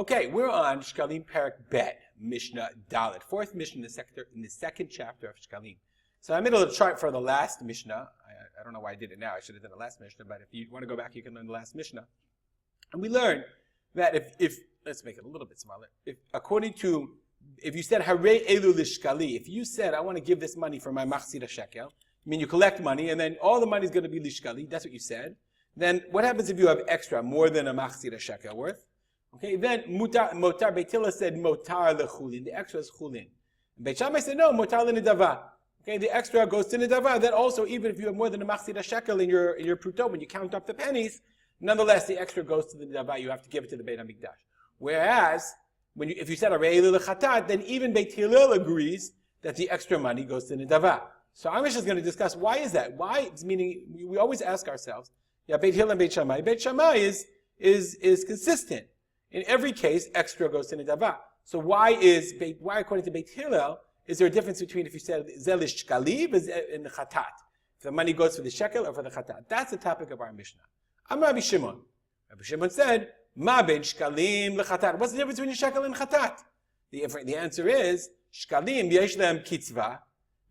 Okay, we're on Shekalim Parak Bet, Mishnah Dalet, fourth Mishnah in the second chapter of Shekalim. So I made a little chart for the last Mishnah. I don't know why I did it now. I should have done the last Mishnah, but if you want to go back, you can learn the last Mishnah. And we learned that if let's make it a little bit smaller. If you said Harei Elu Lishkali, if you said I want to give this money for my Machatzit Hashekel, I mean you collect money and then all the money is going to be Lishkali. That's what you said. Then what happens if you have extra, more than a Machatzit Hashekel worth? Okay, then Motar Beit Hillel said Motar lechulin. The extra is chulin. Beit Shammai said no, Motar lenidava. Okay, the extra goes to nidava. Then also, even if you have more than a Machatzit Hashekel in your pruto, when you count up the pennies, nonetheless the extra goes to the nidava. You have to give it to the Beit Hamikdash. Whereas if you said Harei Elu Chatat, then even Beit Hillel agrees that the extra money goes to nidava. So our Mishnah is going to discuss why is that. Why? It's meaning we always ask ourselves. Yeah, Beit Hillel and Beit Shammai. Beit Shammai is consistent. In every case, extra goes to nidava. So why according to Beit Hillel, is there a difference between if you said zelish shkali and the chatat? If the money goes for the shekel or for the chatat? That's the topic of our Mishnah. I'm Rabbi Shimon. Rabbi Shimon said, ma ben shkalim lechatat. What's the difference between shekel and chatat? The answer is, shkalim yesh lehem kitzva,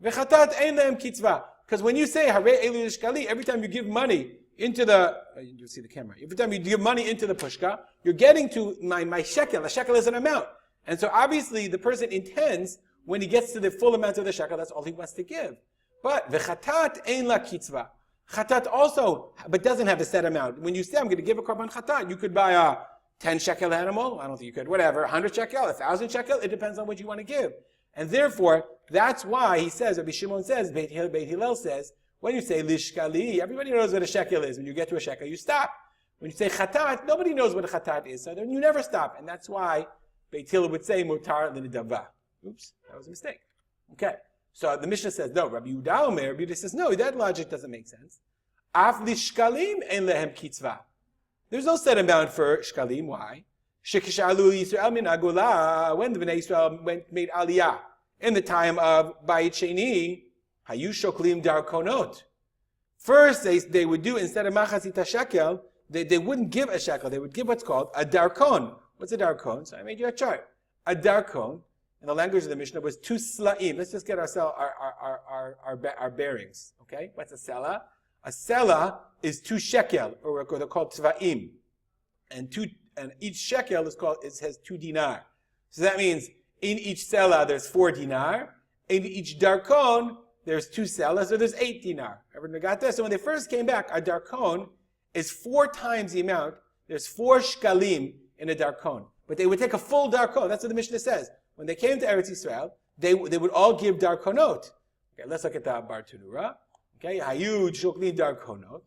vechatat ein lehem kitzva. Because when you say harei elu shkali, every time you give money into you see the camera. Every time you give money into the pushka, you're getting to my shekel. The shekel is an amount. And so obviously the person intends, when he gets to the full amount of the shekel, that's all he wants to give. But the chatat ein la kitzva. Chatat also, but doesn't have a set amount. When you say, I'm going to give a korban chatat, you could buy a 10 shekel animal. I don't think you could. Whatever. 100 shekel, 1,000 shekel. It depends on what you want to give. And therefore, that's why he says, Rabbi Shimon says, Beit Hillel says, when you say lishkali, everybody knows what a shekel is. When you get to a shekel, you stop. When you say chatat, nobody knows what a chatat is, so then you never stop. And that's why Beit Hillel would say motar l'nidava. Oops, that was a mistake. Okay, so the Mishnah says no. Rabbi Yehuda says no. That logic doesn't make sense. Af lishkalim ein lehem kitzva. There's no set amount for shkalim. Why? Shekishalu Yisrael min agula. When the Bnei Yisrael made aliyah in the time of Bayit Sheni, hayu shoklim darkonot. First, they would do, instead of Machatzit Hashekel, they wouldn't give a shekel. They would give what's called a darkon. What's a darkon? So I made you a chart. A darkon, in the language of the Mishnah, was 2 sla'im. Let's just get our bearings. Okay? What's a sela? A sela is 2 shekel, or they're called tva'im. And each shekel has 2 dinar. So that means in each sela there's 4 dinar. In each darkon there's 2 selas, so there's 8 dinar. Everyone got this? So when they first came back, a darkon is 4 times the amount. There's 4 shkalim in a darkon. But they would take a full darkon. That's what the Mishnah says. When they came to Eretz Yisrael, they would all give darkonot. Okay, let's look at the Bar Tanura. Okay, Hayud Shokli darkonot.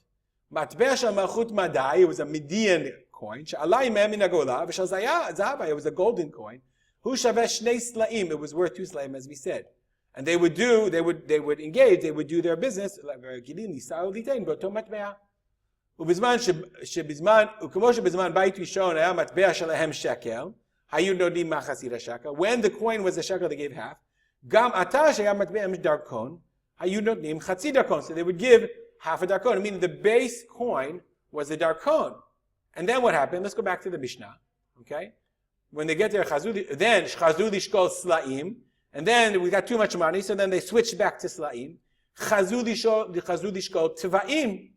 Matbeh shel Malchut Madai, it was a Median coin. Sha'alai mem min hagola, v'shel Zahabai, it was a golden coin. Hu shaveh shnei sla'im, it was worth 2 sla'im, as we said. And they would do their business. ובזמן בית ראשון היה מטבע שלהם שקל, היו נותנים מחצית השקל. When the coin was a shekel, they gave half. גם עתה שהיה מטבע דרכון, היו נותנים חצי דרכון. So they would give half a darkon. I mean, the base coin was a darkon. And then what happened? Let's go back to the Mishnah. Okay? When they get there, then chazul lishkol sla'im. And then we got too much money, so then they switched back to sla'im. Chazul lishkol tva'im.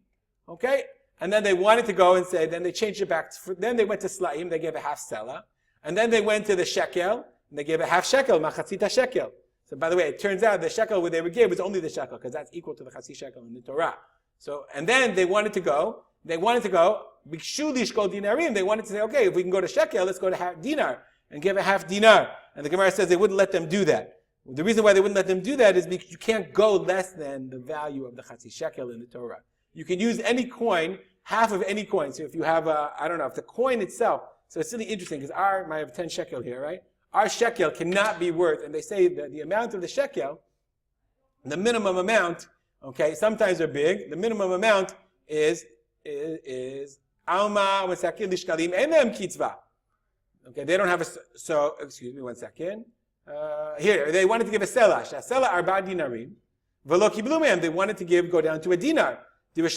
Okay? And then they wanted to go and say, then they changed it back. Then they went to sla'im, they gave a half sela. And then they went to the shekel, and they gave a half shekel, Machatzit Hashekel. So by the way, it turns out the shekel they would give was only the shekel, because that's equal to the chatzit shekel in the Torah. So, and then they wanted to go, bikshu lishkol dinarim, they wanted to say, okay, if we can go to shekel, let's go to half dinar, and give a half dinar. And the Gemara says they wouldn't let them do that. The reason why they wouldn't let them do that is because you can't go less than the value of the chatzit shekel in the Torah. You can use any coin, half of any coin. So if you have if the coin itself, so it's really interesting because I have 10 shekel here, right? Our shekel cannot be worth, and they say that the amount of the shekel, the minimum amount, okay, sometimes they're big, the minimum amount is alma v'sakil lishkalim enem kitzva. Okay, they don't have excuse me 1 second. Here, they wanted to give a sela. Sela arba dinarim. V'lo kiblu mehem, they wanted to go down to a dinar. You can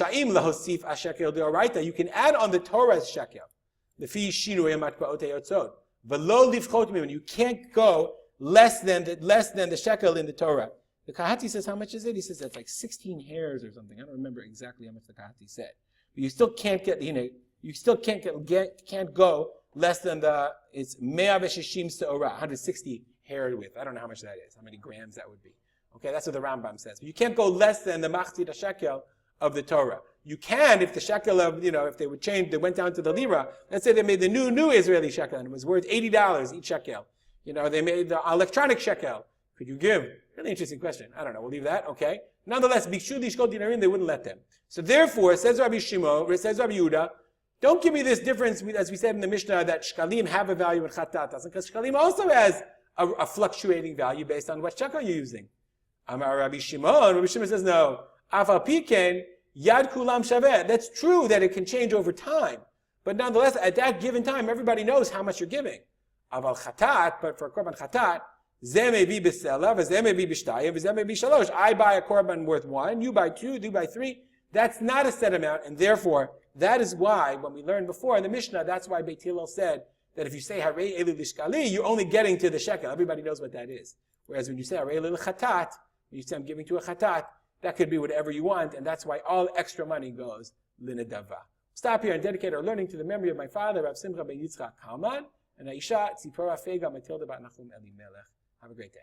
add on the Torah's shekel. V'lo livchot mimenu. You can't go less than the shekel in the Torah. The Kahati says, how much is it? He says it's like 16 hairs or something. I don't remember exactly how much the Kahati said. But you still can't get, you still can't go less than it's 160 se'orah, 160 hair width. I don't know how much that is, how many grams that would be. Okay, that's what the Rambam says. But you can't go less than the Machatzit Hashekel of the Torah. You can if the shekel of, if they would change, they went down to the lira. Let's say they made the new Israeli shekel and it was worth $80 each shekel. They made the electronic shekel. Could you give? Really interesting question. I don't know. We'll leave that. Okay. Nonetheless, bikshu lishkot dinarim, they wouldn't let them. So therefore, says Rabbi Shimon, says Rabbi Yehuda, don't give me this difference, as we said in the Mishnah, that shkalim have a value and chatat doesn't, because shkalim also has a fluctuating value based on what shekel you're using. Amar Rabbi Shimon says no. Afal piken yad kulam shaveh. That's true that it can change over time, but nonetheless, at that given time, everybody knows how much you're giving. Aval chatat, but for korban chatat, zeh may be b'sela, v'zeh may be b'shtayim, v'zeh may be shalosh. I buy a korban worth 1, you buy 2, you buy 3. That's not a set amount, and therefore, that is why, when we learned before in the Mishnah, that's why Beit Hillel said that if you say Harei Eli Lishkali, you're only getting to the shekel. Everybody knows what that is. Whereas when you say Harei Eli Chatat, when you say I'm giving to a Chatat, that could be whatever you want, and that's why all extra money goes Linadava. Stop here and dedicate our learning to the memory of my father, Rav Simcha ben Yitzchak Kalman, and Aisha Tzipora Fega Matilda bat Nachum Elimelech. Have a great day.